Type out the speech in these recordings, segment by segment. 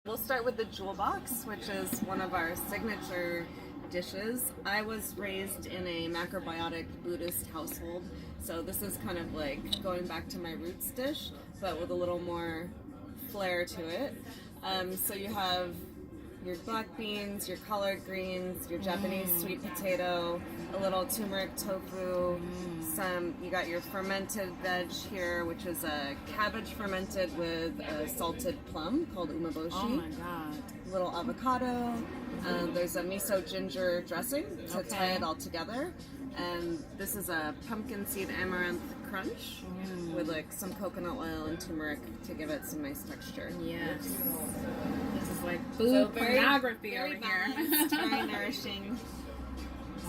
We'll start with the jewel box, which is one of our signature dishes. I was raised in a macrobiotic Buddhist household, so this is kind of like going back to my roots dish, but with a little more flair to it. So you have your black beans, your collard greens, your Japanese sweet potato, a little turmeric tofu, you got your fermented veg here, which is a cabbage fermented with a salted plum called umeboshi. Oh my god. A little avocado. There's a miso ginger dressing to tie it all together. And this is a pumpkin seed amaranth crunch with like some coconut oil and turmeric to give it some nice texture. Yes. This is like food pornography over here. Very nourishing.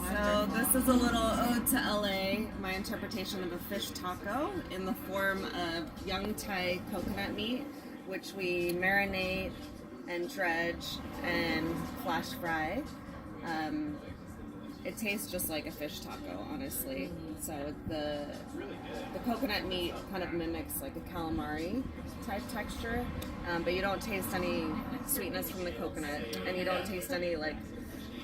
So this is a little ode to LA, my interpretation of a fish taco in the form of young Thai coconut meat, which we marinate and dredge and flash fry. It tastes just like a fish taco, honestly. So the coconut meat kind of mimics like a calamari type texture, but you don't taste any sweetness from the coconut, and you don't taste any like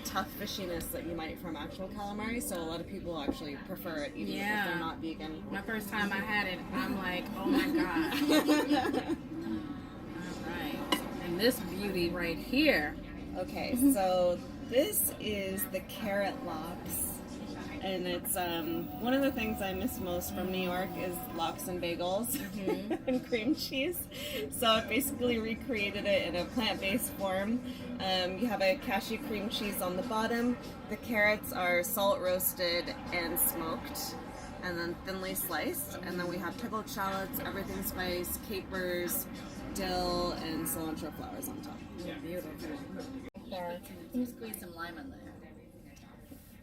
tough fishiness that you might from actual calamari. So a lot of people actually prefer it even if they're not vegan. My first time I had it, I'm like, oh my god. All right, and this beauty right here. Okay, so this is the carrot lox, and it's one of the things I miss most from New York is lox and bagels and cream cheese. So I basically recreated it in a plant-based form. You have a cashew cream cheese on the bottom. The carrots are salt roasted and smoked, and then thinly sliced. And then we have pickled shallots, everything spiced, capers, dill, and cilantro flowers on top. Beautiful. Can you squeeze some lime in there?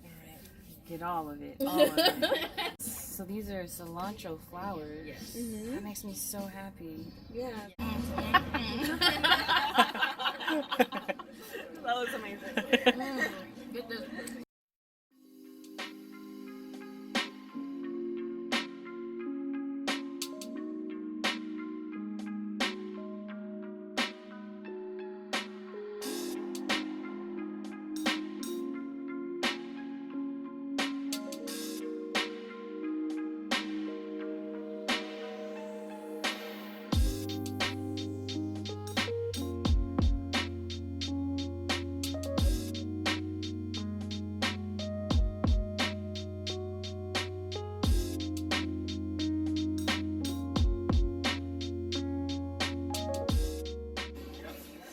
Alright. Get all of it. All of it. So these are cilantro flowers. Yes. That makes me so happy. Yeah. That was amazing. Get this.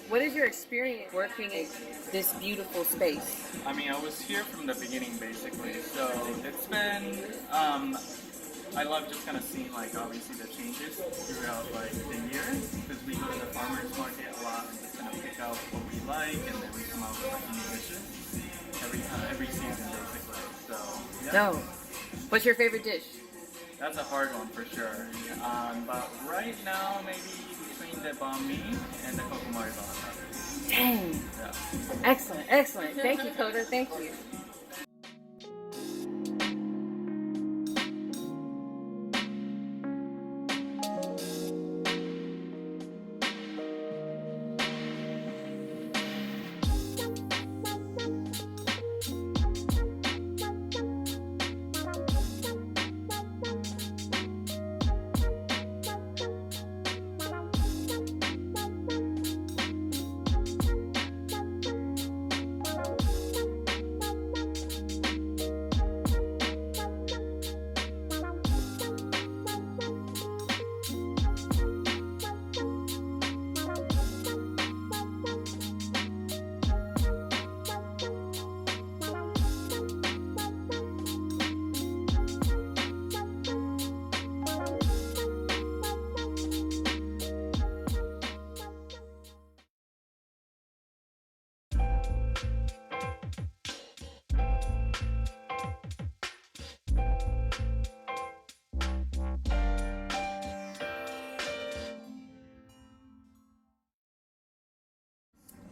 What is your experience working in this beautiful space? I mean, I was here from the beginning, basically. So it's been, I love just kind of seeing, like, obviously the changes throughout, like, the year. Because we go to the farmer's market a lot and just kind of pick out what we like, and then we come out with, like, new dishes every season, basically. So, yeah. No. What's your favorite dish? That's a hard one, for sure. But right now, maybe between the banh mi and the kokomari banh. Dang. Yeah. Excellent, excellent. Thank you, Coda. Thank you.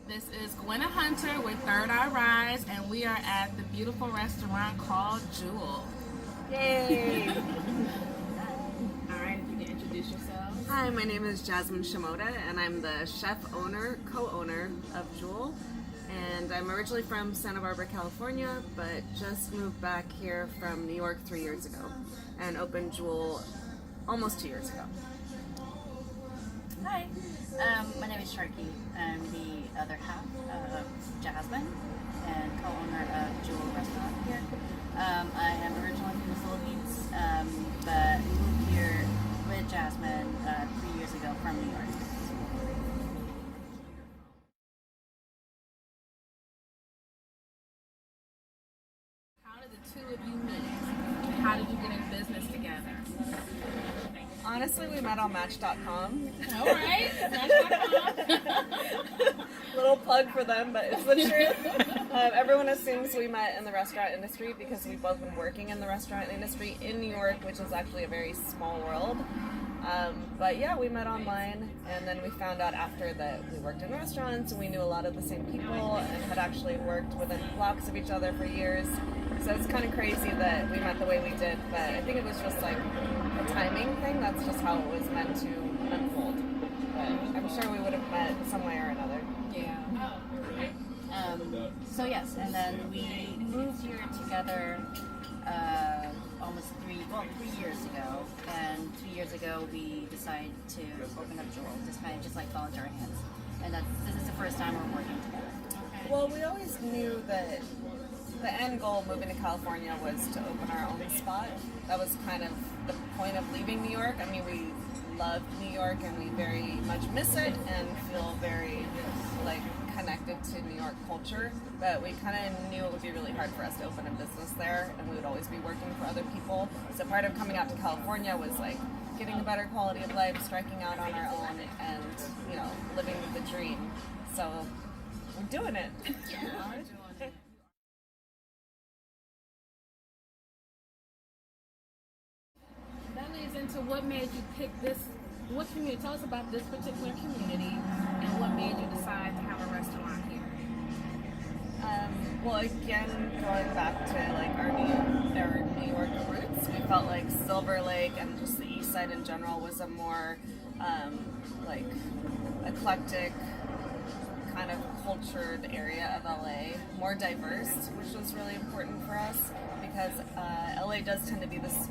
This is Gwenna Hunter with Third Eye Rise, and we are at the beautiful restaurant called Jewel. Yay! All right, if you can introduce yourselves. Hi, my name is Jasmine Shimoda, and I'm the chef owner, co-owner of Jewel. And I'm originally from Santa Barbara, California, but just moved back here from New York 3 years ago and opened Jewel almost 2 years ago. Hi, my name is Sharky. I'm the other half of Jasmine and co-owner of Jewel Restaurant here. I am originally from the Philippines, but moved here with Jasmine 3 years ago from New York. How did the two of you meet? How did you get in business together? Honestly, we met on Match.com. All right, Match.com. Little plug for them, but it's the truth. Everyone assumes we met in the restaurant industry because we've both been working in the restaurant industry in New York, which is actually a very small world. But yeah, we met online, and then we found out after that we worked in restaurants and we knew a lot of the same people and had actually worked within blocks of each other for years. So it's kind of crazy that we met the way we did, but I think it was just like a timing thing. That's just how it was meant to unfold. But I'm sure we would have met some way or another. Yeah. So yes, and then we moved here together almost 3 years ago, and 3 years ago we decided to open up Jewel, just like fall into our hands, and this is the first time we're working together. Well, we always knew that the end goal of moving to California was to open our own spot. That was kind of the point of leaving New York. I mean, we loved New York and we very much miss it and feel very like connected to New York culture, but we kind of knew it would be really hard for us to open a business there, and we would always be working for other people. So part of coming out to California was like getting a better quality of life, striking out on our own, and living the dream. So we're doing it. That leads into what made you pick this. What community? Tell us about this particular community and what made you decide to have a restaurant here. Well, again, going back to like our New York roots, we felt like Silver Lake and just the East Side in general was a more like eclectic, kind of cultured area of LA, more diverse, which was really important for us because LA does tend to be this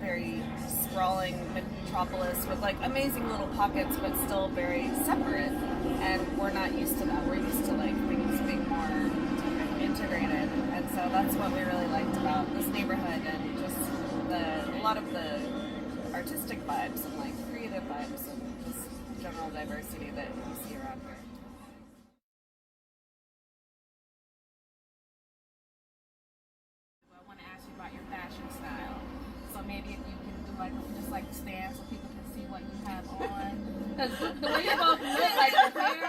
very sprawling metropolis with like amazing little pockets, but still very separate. And we're not used to that. We're used to like things being more integrated, and so that's what we really liked about this neighborhood and just a lot of the artistic vibes and like creative vibes and just general diversity that you see around here. I want to ask you about your fashion style. So maybe if you can do like just like stand so people can see what you have on. Because the way you both look like your hair.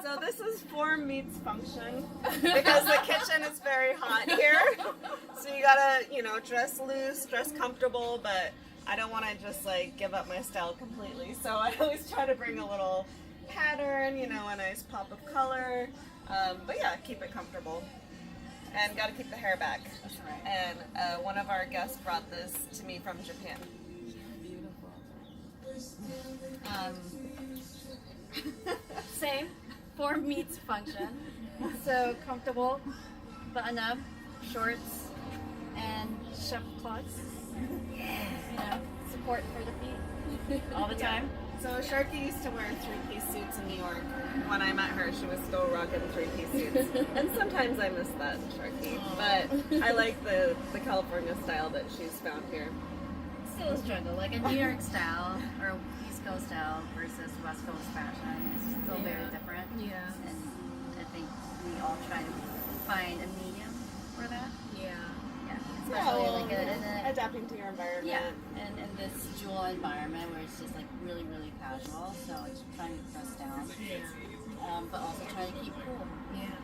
So this is form meets function because the kitchen is very hot here. So you gotta, dress loose, dress comfortable, but I don't want to just like give up my style completely. So I always try to bring a little pattern, a nice pop of color. But yeah, keep it comfortable. And gotta keep the hair back. That's right. And one of our guests brought this to me from Japan. Same. Form meets function. So comfortable, button up, shorts, and chef clogs. Support for the feet all the time. So Sharky used to wear 3-piece suits in New York. When I met her, she was still rocking 3-piece suits. And sometimes I miss that, Sharky. But I like the California style that she's found here. Still a struggle, like a New York style or East Coast style versus West Coast fashion. It's still very different. Yeah. And I think we all try to find a medium for that. Yeah. Especially like adapting to your environment. Yeah, and in this Jewel environment where it's just like really, really casual, so it's trying to press down, but also trying to keep cool. Yeah.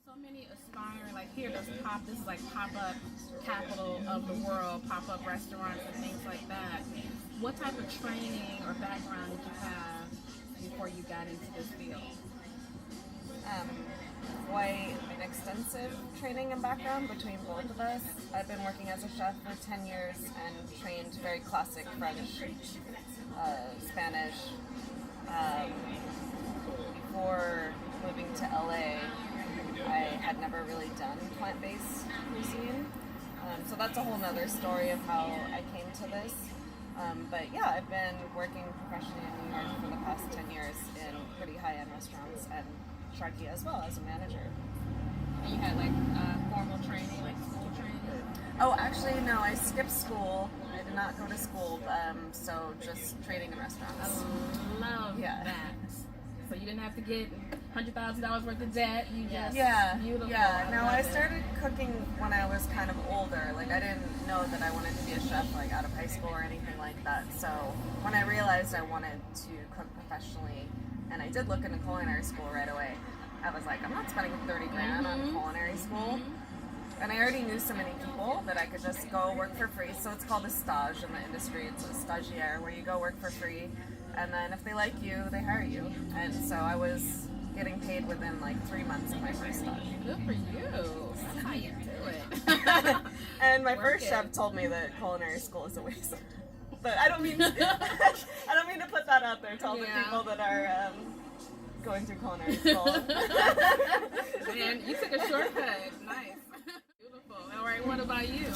So many aspiring, like here, this is like pop-up capital of the world, pop-up restaurants and things like that. What type of training or background did you have before you got into this field? quite an extensive training and background between both of us. I've been working as a chef for 10 years and trained very classic French, Spanish. Before moving to LA, I had never really done plant-based cuisine. So that's a whole nother story of how I came to this. But yeah, I've been working professionally in New York for the past 10 years in pretty high-end restaurants and Sharky as well as a manager. And you had like formal training, like school training? Oh, actually, no, I skipped school. I did not go to school, so just training in restaurants. I love Yeah. that. So you didn't have to get $100,000 worth of debt. You just beautiful. Yeah. No, love I it. started cooking when I was kind of older. Like I didn't know that I wanted to be a chef like out of high school or anything like that. So when I realized I wanted to cook professionally, and I did look into culinary school right away, I was like, I'm not spending 30 grand on culinary school. And I already knew so many people that I could just go work for free. So it's called a stage in the industry. It's a stagiaire where you go work for free. And then if they like you, they hire you. And so I was getting paid within like 3 months of my first stage. Good for you. That's how you do it. And my first Work chef it. told me that culinary school is a waste of time. But I don't mean I don't mean to put that out there to all the Yeah. people that are going through culinary school. Man, you took a shortcut. Nice. Beautiful. All right, what about you?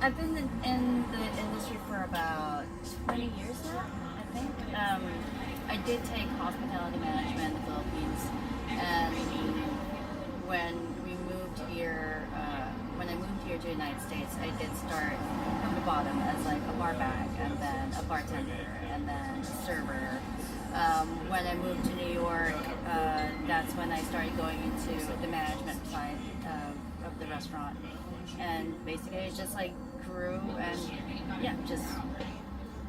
I've been in the industry for about 20 years now, I think. I did take hospitality management in the Philippines, and when we moved here, when I moved here to the United States, I did start from the bottom as like a bar back, and then a bartender, and then a server. When I moved to New York, that's when I started going into the management side of the restaurant, and basically it just like grew and just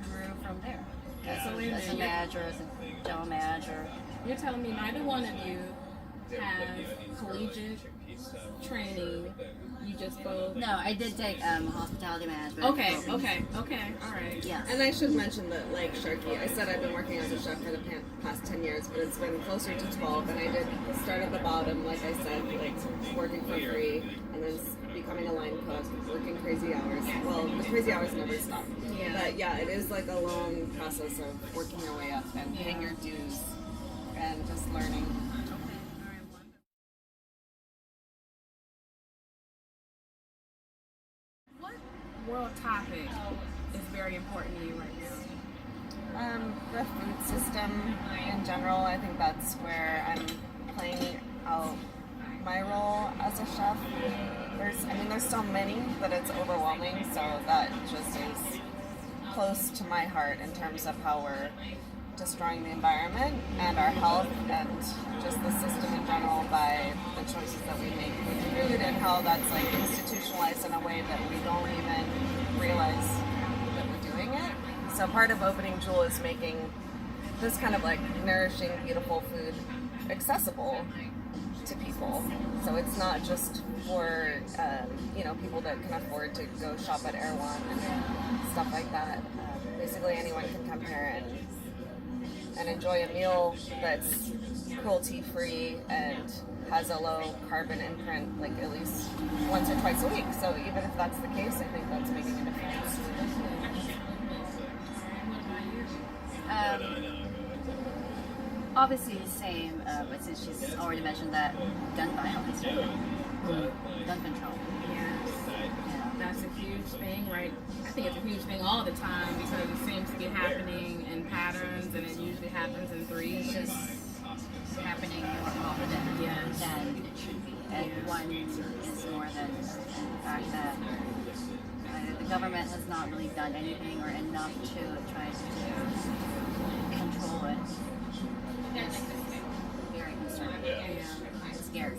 grew from there. As a manager, as a general manager. You're telling me neither one of you has collegiate training. You just both. No, I did take hospitality management. Okay. All right. Yeah. And I should mention that, like Sharky, I said I've been working as a chef for the past 10 years, but it's been closer to 12. And I did start at the bottom, like I said, like working for free, and then becoming a line cook, working crazy hours. Well, the crazy hours never stop. Yeah. But yeah, it is like a long process of working your way up and paying your dues and just learning. What world topic is very important to you right now? The food system in general, I think that's where I'm playing out my role as a chef. There's so many that it's overwhelming, so that just is close to my heart in terms of how we're destroying the environment and our health and just the system in general by the choices that we make with food and how that's like institutionalized in a way that we don't even realize that we're doing it. So part of Opening Jewel is making this kind of like nourishing, beautiful food accessible to people. So it's not just for people that can afford to go shop at Erewhon and stuff like that. Basically anyone can come here and enjoy a meal that's cruelty-free and has a low carbon imprint, like at least once or twice a week. So even if that's the case, I think that's making a difference. Obviously the same, but since she's already mentioned that, gun violence, gun control. Yeah. That's a huge thing, right? I think it's a huge thing all the time because it seems to be happening in patterns, and it usually happens in threes. It's just happening more often than it should be. And one is more than the fact that the government has not really done anything or enough to try to control it. It's very concerning. It's scary.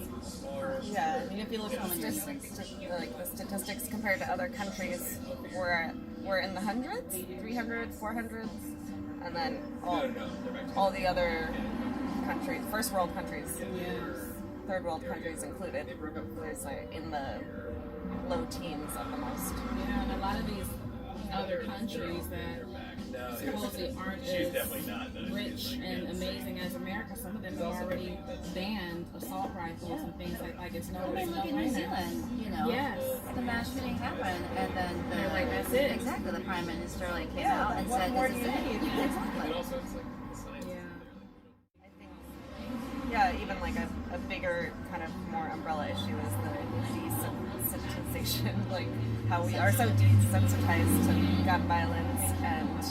Yeah, I mean, if you look at the statistics compared to other countries, we're in the hundreds, 300s, 400s, and then all the other countries, first world countries, third world countries included, there's like in the low teens at the most. Yeah, and a lot of these other countries that supposedly aren't as rich and amazing as America. Some of them have already banned assault rifles and things like it's no. I mean, look at New Zealand, you know. Yes. The mass shooting happened, and then They're like, that's it. Exactly, the prime minister like came out and said, more "This do is you it." need? Exactly. Yeah, even like a bigger kind of more umbrella issue is the desensitization, like how we are so desensitized to gun violence and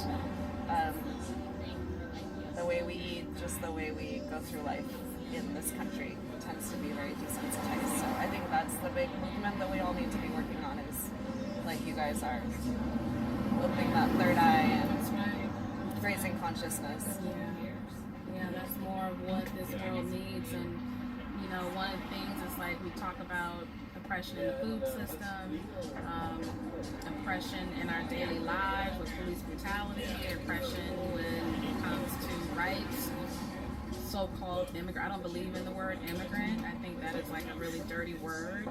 the way we eat, just the way we go through life in this country tends to be very desensitized. So I think that's the big movement that we all need to be working on is like you guys are, opening that third eye and raising consciousness. Yeah, that's more of what this world needs. And, you know, one of the things is like we talk about oppression in the food system, oppression in our daily lives with police brutality, oppression when it comes to rights, so-called immigrant. I don't believe in the word immigrant. I think that is like a really dirty word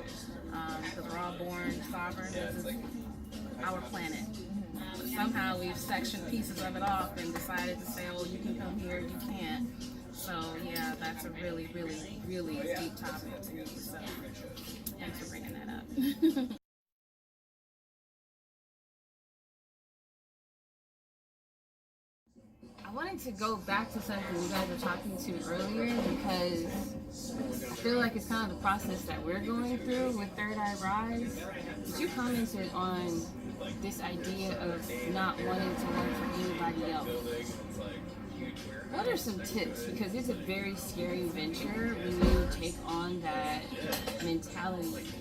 because we're all born sovereign. This is our planet. But somehow we've sectioned pieces of it off and decided to say, oh, you can come here, you can't. So yeah, that's a really, really, really deep topic to me. So thanks for bringing that up. I wanted to go back to something you guys were talking to earlier because I feel like it's kind of the process that we're going through with Third Eye Rise. You commented on this idea of not wanting to work for anybody else. What are some tips? Because it's a very scary venture when you take on that mentality,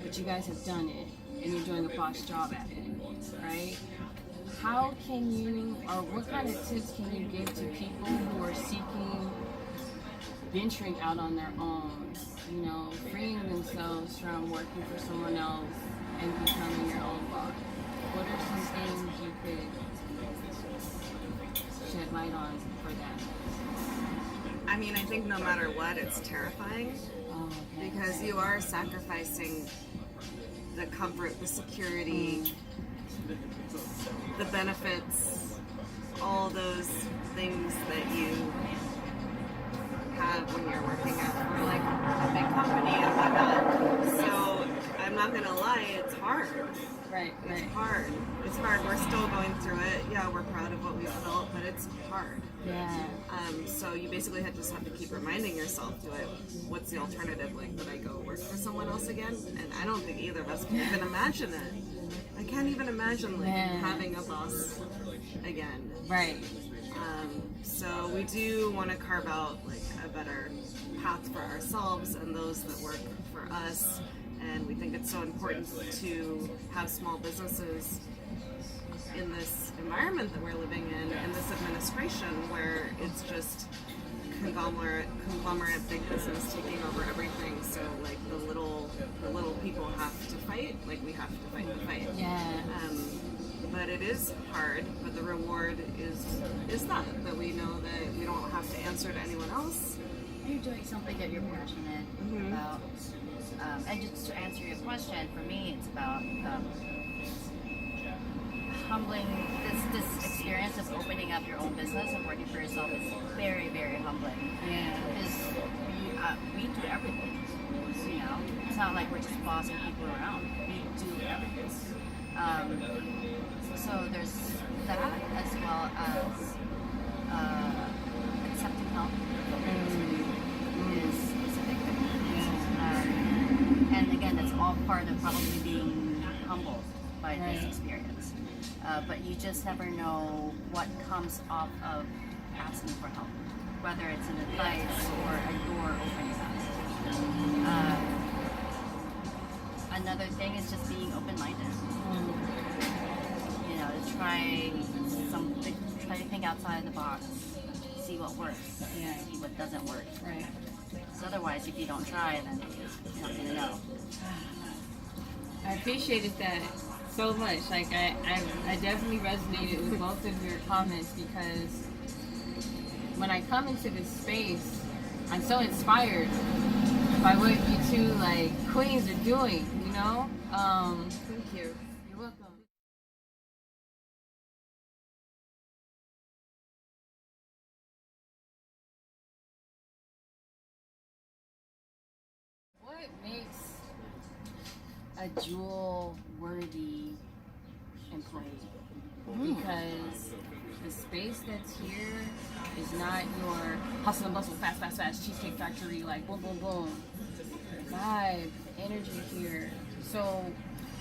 but you guys have done it and you're doing a boss job at it, right? How can you, or what kind of tips can you give to people who are seeking, venturing out on their own, you know, freeing themselves from working for someone else and becoming your own boss? What are some things you could shed light on for that? I mean, I think no matter what, it's terrifying because you are sacrificing the comfort, the security, the benefits, all those things that you have when you're working for like a big company and whatnot. So I'm not gonna lie, it's hard. Right. It's hard. It's hard. We're still going through it. Yeah, we're proud of what we've built, but it's hard. Yeah. So you basically just have to keep reminding yourself, what's the alternative? Like, would I go work for someone else again? And I don't think either of us can even imagine it. I can't even imagine like having a boss again. Right. So we do want to carve out like a better path for ourselves and those that work for us. And we think it's so important to have small businesses in this environment that we're living in this administration where it's just conglomerate big business taking over everything. So like the little people have to fight, like we have to fight the fight. Yeah. But it is hard, but the reward is that we know that we don't have to answer to anyone else. You're doing something that you're passionate about. And just to answer your question, for me, it's about humbling. This experience of opening up your own business and working for yourself is very, very humbling. Yeah. Because we do everything. You know, it's not like we're just bossing people around. We do everything. So there's that as well as accepting help. Is a big thing. And again, that's all part of probably being humbled by this experience. But you just never know what comes off of asking for help, whether it's an advice or a door opening up. Another thing is just being open-minded. You know, to try something, try to think outside the box, see what works, see what doesn't work. Right. Because otherwise, if you don't try, then you're not gonna know. I appreciated that so much. Like I definitely resonated with both of your comments because when I come into this space, I'm so inspired by what you two like queens are doing. You know. Thank you. You're welcome. what makes a Jewel worthy employee? Because the space that's here is not your hustle and bustle, fast, fast, fast, Cheesecake Factory, like boom, boom, boom. The vibe, the energy here. So,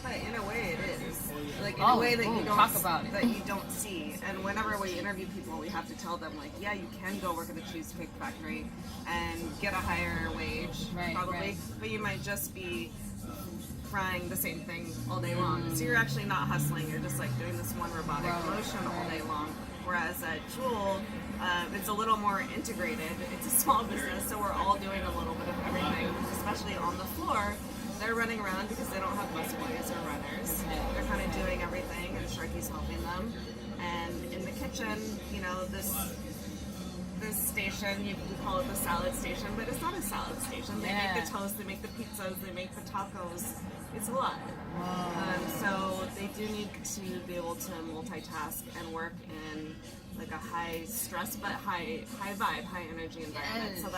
but in a way it is. Like in Oh, a way that you don't talk about it. that you don't see. And whenever we interview people, we have to tell them like, yeah, you can go work at the Cheesecake Factory and get a higher wage, Right, probably, right. but you might just be frying the same thing all day long. So you're actually not hustling. You're just like doing this one robotic Right, motion all right. day long. Whereas at Jewel, it's a little more integrated. It's a small business, so we're all doing a little bit of everything, especially on the floor. They're running around because they don't have busboys or runners. They're kind of doing everything, and Sharky's helping them. And in the kitchen, you know, this station, you call it the salad station, but it's not a salad station. They Yeah. make the toast, they make the pizzas, they make the tacos. It's a lot. So they do need to be able to multitask and work in like a high stress but high vibe, high energy environment. Yes. So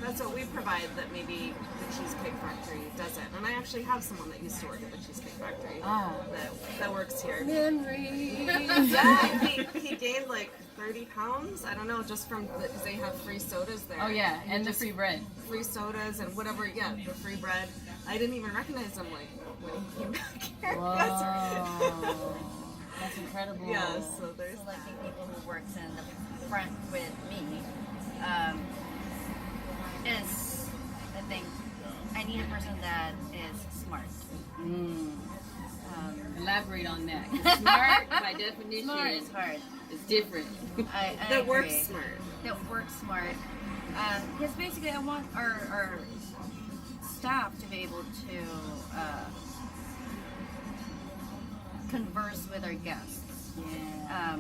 that's what we provide that maybe the Cheesecake Factory doesn't. And I actually have someone that used to work at the Cheesecake Factory that works here. memories. Yeah, he gained like 30 pounds. I don't know, just from because they have free sodas there. Oh yeah, He and the just- free bread. free sodas and whatever. Yeah, the free bread. I didn't even recognize him like when he came back here. Whoa, that's incredible. Yeah, so there's Selecting people who works in the front with me is, I think, I need a person that is smart. Elaborate on that. 'Cause smart, by definition, Smart is hard. is different. I that agree. works smart. That works smart. Because basically, I want our staff to be able to converse with our guests. Yeah.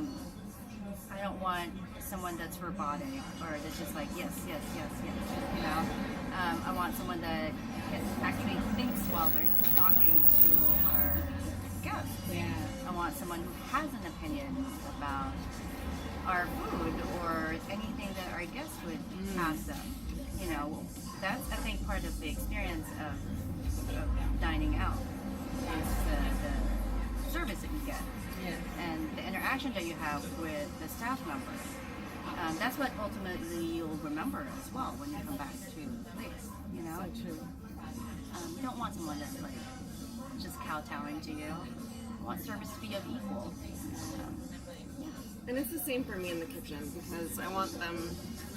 I don't want someone that's robotic or that's just like yes, yes, yes, yes. You know, I want someone that actually thinks while they're talking to our guests. Yeah. I want someone who has an opinion about our food or anything that our guests would ask them. You know, that's I think part of the experience of dining out is the service that you get Yeah. and the interaction that you have with the staff members. That's what ultimately you'll remember as well when you come back to the place. You know, So true. you don't want someone that's like just kowtowing to you. You want service to be of equal. And it's the same for me in the kitchen because I want them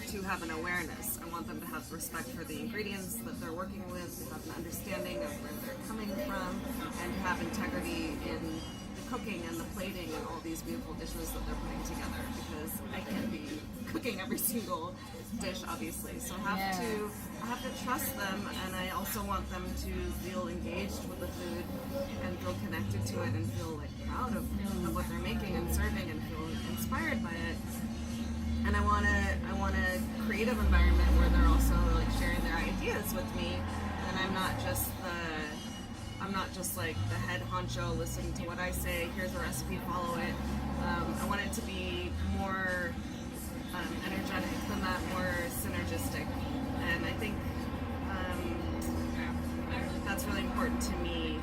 to have an awareness. I want them to have respect for the ingredients that they're working with, to have an understanding of where they're coming from, and to have integrity in the cooking and the plating and all these beautiful dishes that they're putting together. Because I can't be cooking every single dish, obviously. So I have to trust them, and I also want them to feel engaged with the food and feel connected to it and feel like proud of what they're making and serving and feel inspired by it. And I want a creative environment where they're also like sharing their ideas with me, and I'm not just like the head honcho listening to what I say. Here's a recipe, follow it. I want it to be more energetic than that, more synergistic, and I think that's really important to me.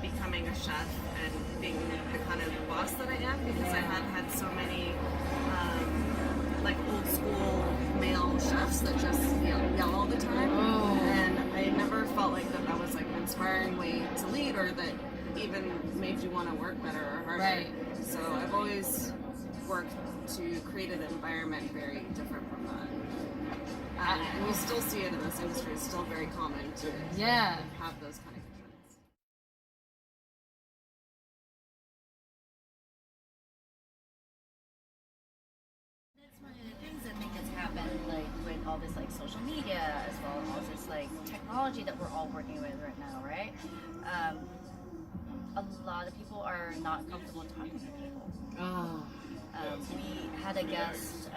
Becoming a chef and being the kind of boss that I am, because I have had so many like old school male chefs that just yell all the time, and I never felt like that was like an inspiring way to lead, or that even made you want to work better or harder. Right. So I've always worked to create an environment very different from that. And you still see it in this industry. It's still very common to have those kind of kitchens. That's one of the things I think that's happened, like with all this like social media as well as all this like technology that we're all working with right now, right? A lot of people are not comfortable talking to people. Oh. We had a guest,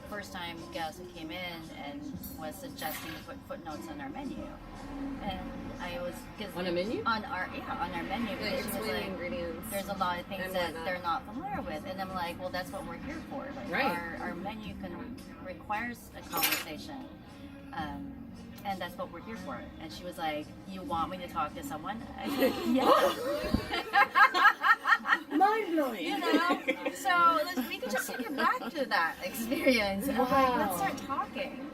first time guest who came in and was suggesting to put footnotes on our menu, and I was On a menu? on our menu Like because she was explaining like, ingredients. there's a lot of things and that whatnot. they're not familiar with, and I'm like, well, that's what we're here for. Like Right. our menu requires a conversation. and that's what we're here for. And she was like, you want me to talk to someone? I said, yeah. Mind blowing. You know? So we could just take it back to that experience. And I'm like, let's start talking.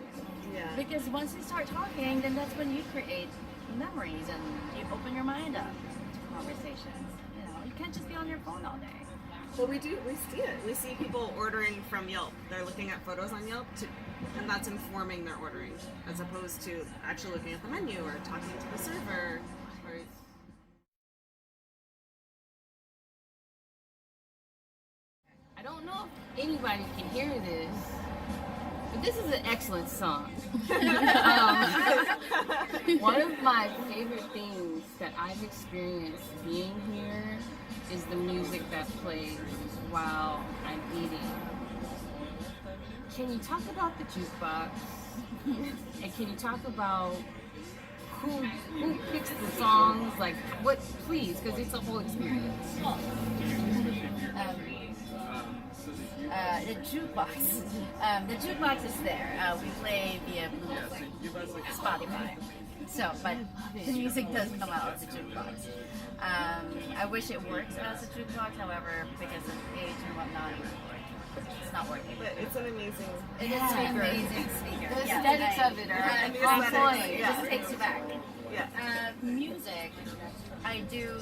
Yeah. Because once you start talking, then that's when you create memories and you open your mind up to conversations. You know, you can't just be on your phone all day. Well, we see it. We see people ordering from Yelp. They're looking at photos on Yelp, and that's informing their ordering, as opposed to actually looking at the menu or talking to the server. I don't know if anybody can hear this, but this is an excellent song. One of my favorite things that I've experienced being here is the music that plays while I'm eating. Can you talk about the jukebox? And can you talk about who picks the songs? Like, what, please, because it's a whole experience. The jukebox. The jukebox is there. We play via Spotify. So, but the music does come out of the jukebox. I wish it works as a jukebox, however, because of age and whatnot, it's not working. But it's an amazing. It is an amazing speaker. The aesthetics of it are on point. It just takes you back. Yeah. Music, I do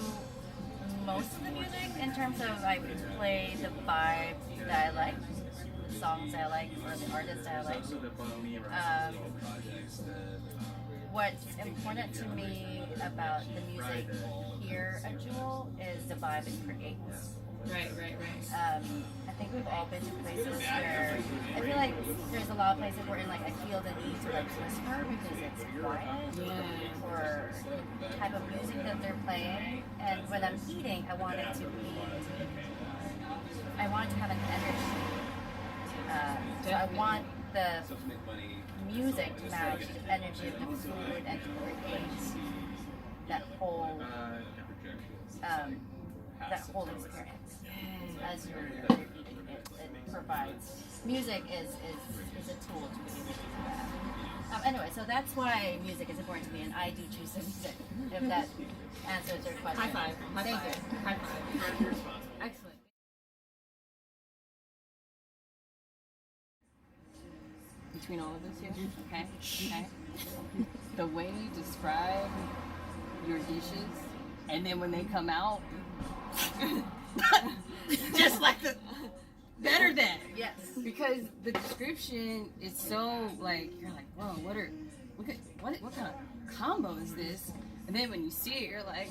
most of the music in terms of I play the vibe that I like, the songs I like, or the artists I like. What's important to me about the music here at Jewel is the vibe it creates. Right. I think we've all been to places where I feel like there's a lot of places where like I feel the need to like whisper because it's quiet or the type of music that they're playing. And when I'm eating, I want it to have an energy. So I want the music to match the energy of the food and to create that whole experience as you're eating. It provides music is a tool to be able to do that. Anyway, so that's why music is important to me, and I do choose the music. If that answers your question. High five. Thank you. High five. Excellent. Between all of us here, okay. The way you describe your dishes, and then when they come out, just like the better than. Yes. Because the description is so like you're like, whoa, what kind of combo is this? And then when you see it, you're like,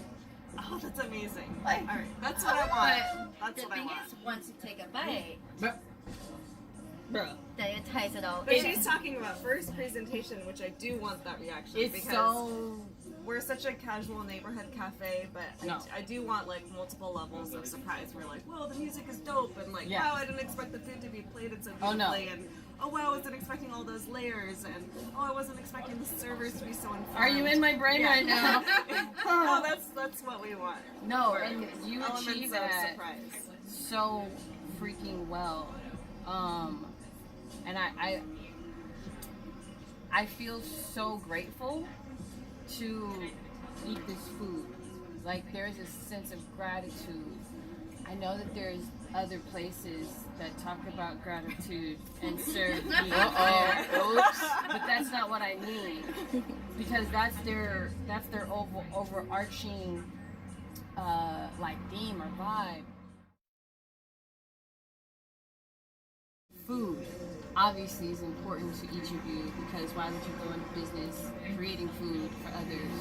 Oh, that's amazing. Like, all right, that's what I want. That's the what I thing want. is, once you take a bite, bro. then it ties it all But in. she's talking about first presentation, which I do want that reaction It's because so. we're such a casual neighborhood cafe, but No. I do want like multiple levels of surprise. We're like, whoa, the music is dope, and like, Yeah. wow, I didn't expect the food to be plated so Oh, beautifully, no. and oh wow, I wasn't expecting all those layers, and oh, I wasn't expecting the servers to be so informed. Are you in my brain Yeah. right now? Oh, that's what we want. No, and you Elements achieve of that surprise. so freaking well. And I feel so grateful to eat this food. Like there's a sense of gratitude. I know that there's other places that talk about gratitude and serve meat there, but that's not what I mean, because that's their overarching like theme or vibe. Food obviously is important to each of you, because why would you go into business creating food for others?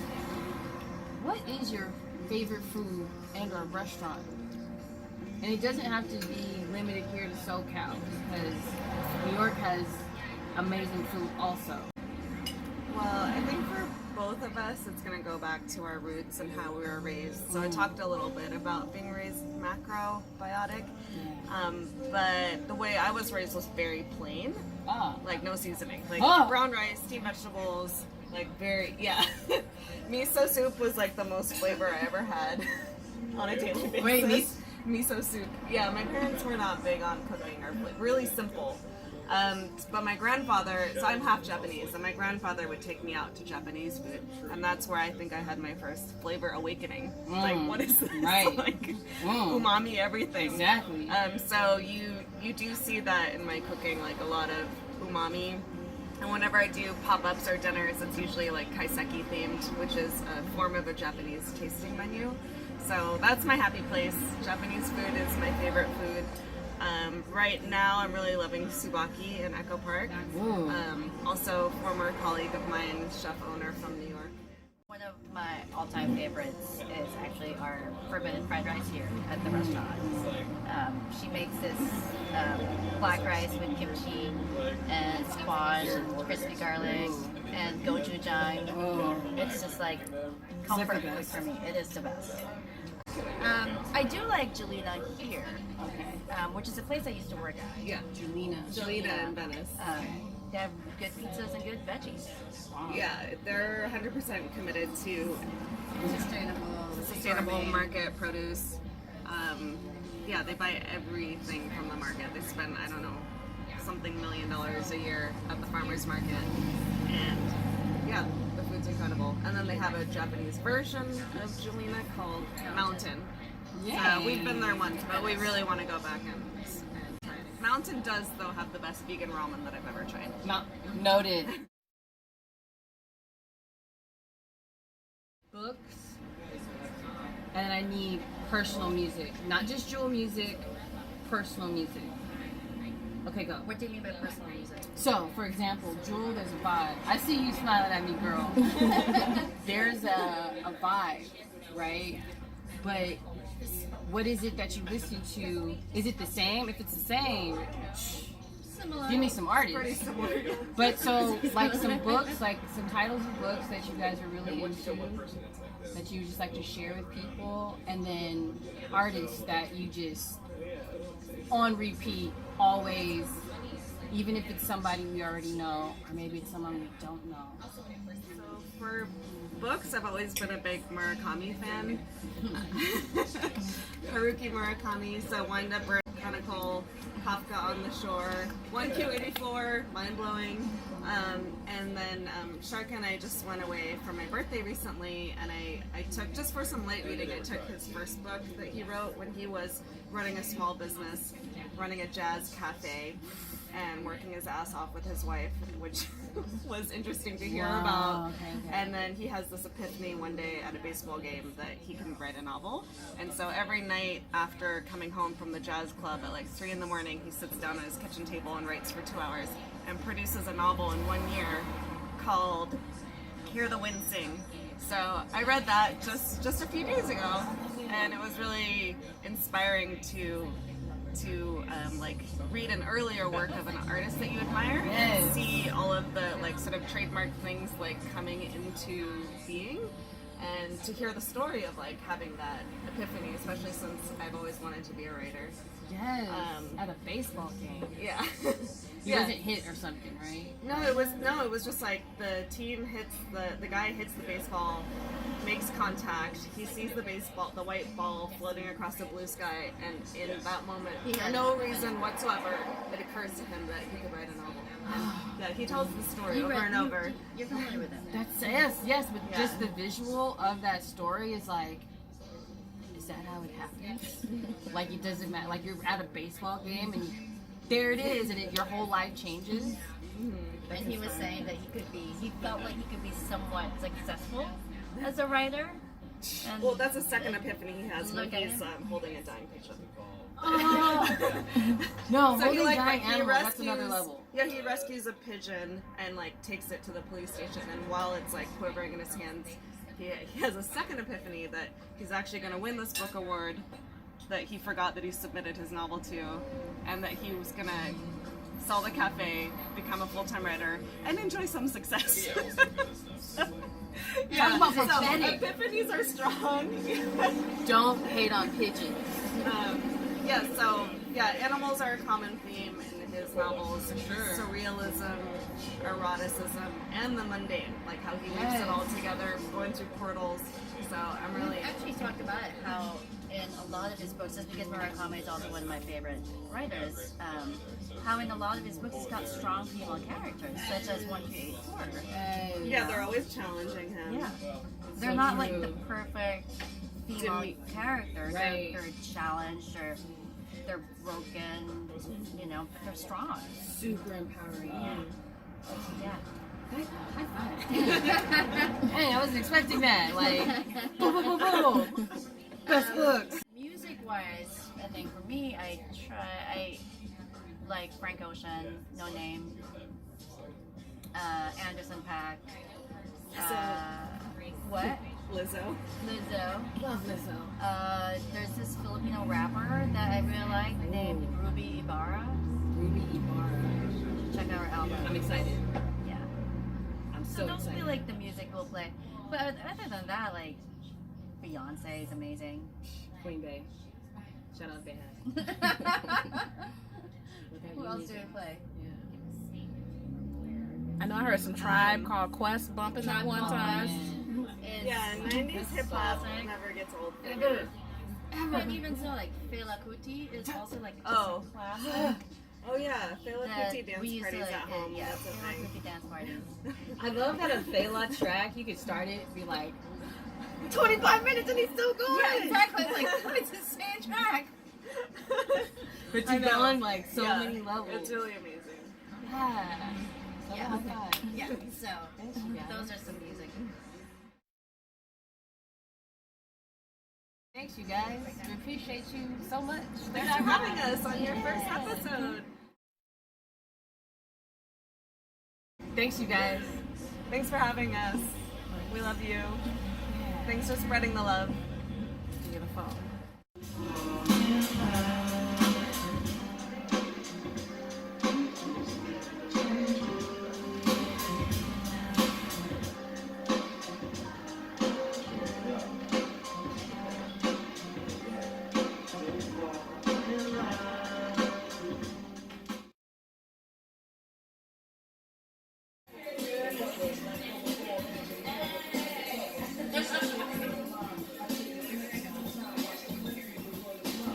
What is your favorite food and or restaurant? And it doesn't have to be limited here to SoCal, because New York has amazing food also. Well, I think for both of us, it's going to go back to our roots and how we were raised. So I talked a little bit about being raised macrobiotic, but the way I was raised was very plain, like no seasoning, like brown rice, steamed vegetables, like very, miso soup was like the most flavor I ever had on a daily basis. Wait, miso soup. Yeah, my parents were not big on cooking or really simple. But my grandfather, so I'm half Japanese, and my grandfather would take me out to Japanese food, and that's where I think I had my first flavor awakening. Like, what is this? Right. Like, umami everything. Exactly. So you do see that in my cooking, like a lot of umami. And whenever I do pop-ups or dinners, it's usually like kaiseki themed, which is a form of a Japanese tasting menu. So that's my happy place. Japanese food is my favorite food. Right now, I'm really loving Tsubaki in Echo Park. Also, former colleague of mine, chef owner from New York. One of my all-time favorites is actually our forbidden fried rice here at the restaurant. She makes this black rice with kimchi and squash and crispy garlic and gochujang. It's just like comfort food for me. It is the best. I do like Jelena here, which is a place I used to work at. Yeah, Jelena in Venice. They have good pizzas and good veggies. Yeah, they're 100% committed to sustainable market produce. Yeah, they buy everything from the market. They spend, I don't know, something $1 million a year at the farmer's market. And yeah, the food's incredible. And then they have a Japanese version of Jelena called Mountain. Yeah. We've been there once, but we really want to go back and try it. Mountain does, though, have the best vegan ramen that I've ever tried. Noted. Books. And I need personal music. Not just Jewel music, personal music. Okay, go. What do you mean by personal music? So, for example, Jewel, there's a vibe. I see you smiling at me, girl. There's a vibe, right? But what is it that you listen to? Is it the same? If it's the same, Similar. give me some artists. Pretty similar. But so, like some books, like some titles of books that you guys are really into, that you just like to share with people, and then artists that you just on repeat, always, even if it's somebody we already know, or maybe it's someone we don't know. So for books, I've always been a big Murakami fan. Haruki Murakami, so Wind Up Bird Chronicle, Kafka on the Shore, 1Q84, mind-blowing. And then Shark and I just went away for my birthday recently, and I took, just for some light reading, I took his first book that he wrote when he was running a small business, running a jazz cafe, and working his ass off with his wife, which was interesting to hear about. Okay. And then he has this epiphany one day at a baseball game that he can write a novel. And so every night after coming home from the jazz club at like 3 in the morning, he sits down at his kitchen table and writes for 2 hours and produces a novel in 1 year called Hear the Wind Sing. So I read that just a few days ago, and it was really inspiring to like read an earlier work of an artist that you admire and see all of the like sort of trademark things like coming into being, and to hear the story of like having that epiphany, especially since I've always wanted to be a writer. Yes. At a baseball game. Yeah. He wasn't hit or something, right? No, it was just like the team hits the guy hits the baseball, makes contact, he sees the white ball floating across the blue sky, and in that moment, for no reason whatsoever, it occurs to him that he could write a novel. And that he tells the story over and over. You're familiar with it. That's yes, but just the visual of that story is like, is that how it happens? Like it doesn't matter. Like you're at a baseball game and there it is, and your whole life changes. And he was saying that he felt like he could be somewhat successful as a writer. And Well, that's a second epiphany he has when Look at he's him. holding a dying patient. No, So holding dying animals, that's another level. Yeah, he rescues a pigeon and like takes it to the police station, and while it's like quivering in his hands, he has a second epiphany that he's actually going to win this book award that he forgot that he submitted his novel to, and that he was going to sell the cafe, become a full-time writer, and enjoy some success. Talk about so prophetic. epiphanies are strong. Don't hate on pigeons. Animals are a common theme in his novels. Surrealism, eroticism, and the mundane, like how he weaves it all together, going through portals. So I'm really actually talked about it, how in a lot of his books, just because Murakami is also one of my favorite writers, how in a lot of his books he's got strong female characters, such as 1384. Yeah, they're always challenging him. Yeah. They're not like the perfect female characters. Right. They're challenged or they're broken, you know, but they're strong. Super empowering. Yeah. High five. Hey, I wasn't expecting that. Like, boom, boom, boom, boom. Best books. Music-wise, I think for me, I like Frank Ocean, No Name, Anderson .Paak. What? Lizzo. Lizzo. Love Lizzo. There's this Filipino rapper that I really like named Ruby Ibarra. Ruby Ibarra. Check out her album. I'm excited. Yeah. I'm So so those excited. feel like the music we'll play. But other than that, like Beyonce is amazing. Queen Bey. Shout out Bay. Who else do we play? I know I heard some Tribe called Quest bumping that one time. It's Yeah, 90s hip hop classic. never gets old. But even so, like Fela Kuti is also like just Oh. a classic. Oh yeah, Fela that Kuti dance we used to parties like, at home. yeah, That's a Fela thing. Kuti dance parties. I love that a Fela track, you could start it, be like, 25 minutes and he's still going! Yeah, exactly. It's like it's the same track. But I you've know. gone like so Yeah, many levels. It's really amazing. Yeah. So Yeah. high five. Yeah. So Thank you, guys. those are some music. Thanks, you guys. We appreciate you so much. Thanks for having us on your first episode. Thanks, you guys. Thanks for having us. We love you. Thanks for spreading the love. Beautiful.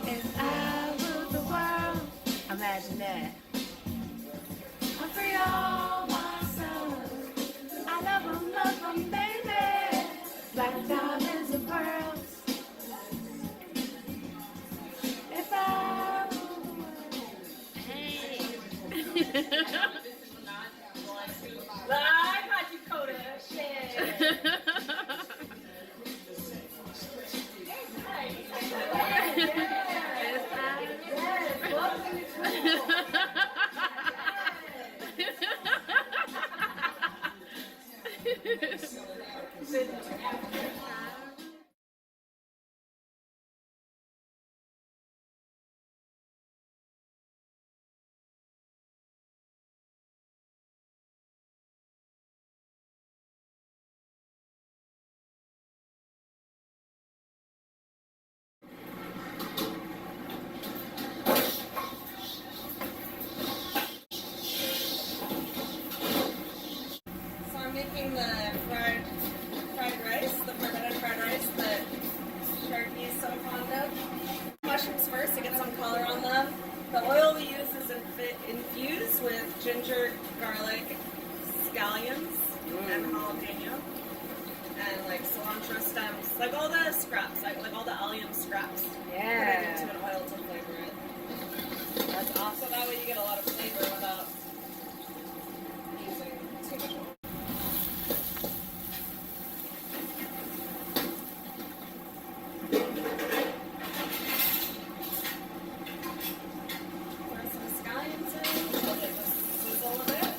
If I ruled the world, imagine that. I'm free all my sons. I love them, baby. Black diamonds and pearls. If I ruled the world. I got you, Coda. Shit. So I'm making the fried rice, the fermented fried rice that Sharky's so fond of. Mushrooms first to get some color on them. The oil we use is infused with ginger, garlic, scallions, and jalapeno. And like cilantro stems, like all the scraps, like all the allium scraps. Yeah. Put it into an oil to flavor it. That's awesome. So that way you get a lot of flavor without using too much oil. Throw some scallions in so they just sizzle a bit.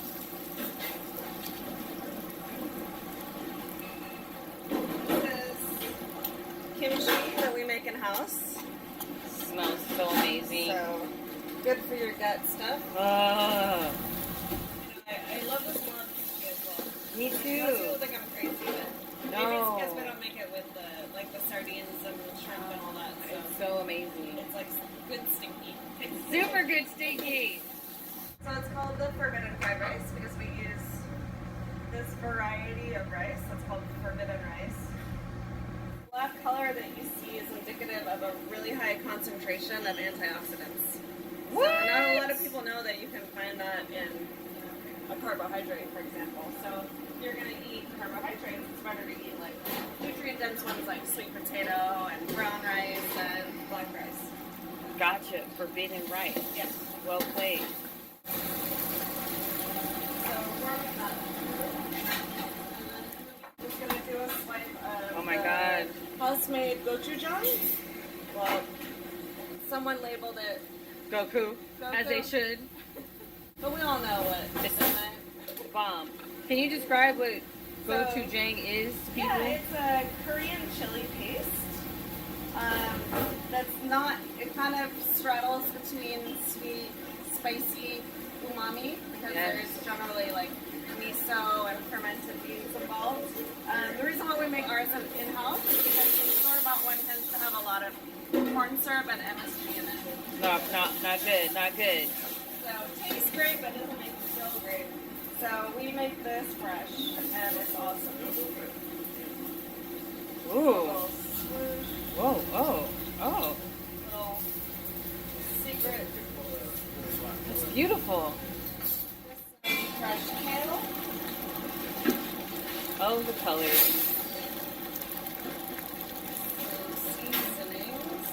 This is kimchi that we make in house. Smells so amazing. So good for your gut stuff. Oh, I love this more kimchi as well. me Most too. people think I'm crazy, but maybe it's because we don't make it with the sardines and shrimp and all that. So It's so amazing. it's like good stinky. Super good stinky. So it's called the forbidden fried rice because we use this variety of rice that's called forbidden rice. Black color that you see is indicative of a really high concentration of antioxidants. So not a lot of people know that you can find that in a carbohydrate, for example. So if you're going to eat carbohydrates, it's better to eat like nutrient-dense ones like sweet potato and brown rice and black rice. Gotcha. Forbidden rice. Yes. Well played. So warming up. Just going to do a swipe of Oh my God. house-made gochujang. Well, someone labeled it Goku. As they should. but we all know what It's it meant. bomb. Can you describe what gochujang is to people? Yeah, it's a Korean chili paste. That's not, it kind of straddles between sweet, spicy, umami, because Yes. there's generally like miso and fermented beans involved. The reason why we make ours in-house is because the store-bought one tends to have a lot of corn syrup and MSG in it. No, not good. Not good. So it tastes great, but doesn't make you feel great. So we make this fresh, and it's awesome. Ooh. Little swoosh, Whoa. Oh. little secret. That's beautiful. Fresh kale. Oh, the colors. Seasonings.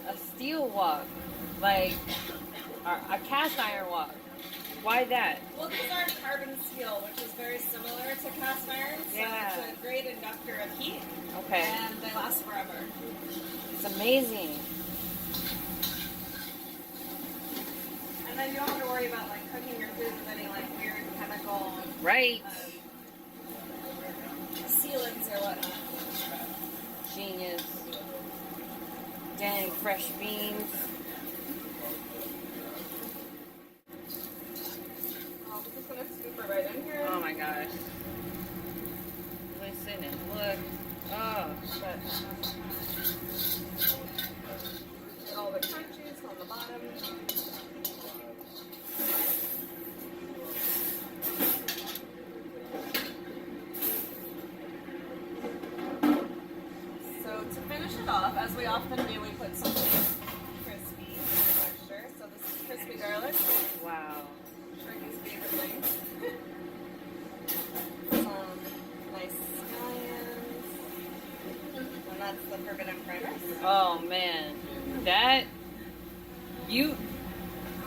A steel wok, like a cast iron wok. Why that? Well, these are carbon steel, which is very similar to cast iron. So Yeah. it's a great inductor of heat, Okay. and they last forever. It's amazing. And then you don't have to worry about like cooking your food with any like weird chemical Right. sealants or whatnot. Genius. Dang, fresh beans. I'm just gonna scoop it right in here. Oh my gosh. Listen and look. Oh. But get all the crunchies on the bottom. So to finish it off, as we often do, we put something crispy texture. So this is crispy garlic. Wow. Shrinky's favorite thing. Some nice scallions. And that's the forbidden fried rice. Oh man. That you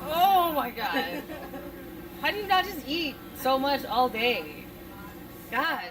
oh my god. How do you not just eat so much all day? God.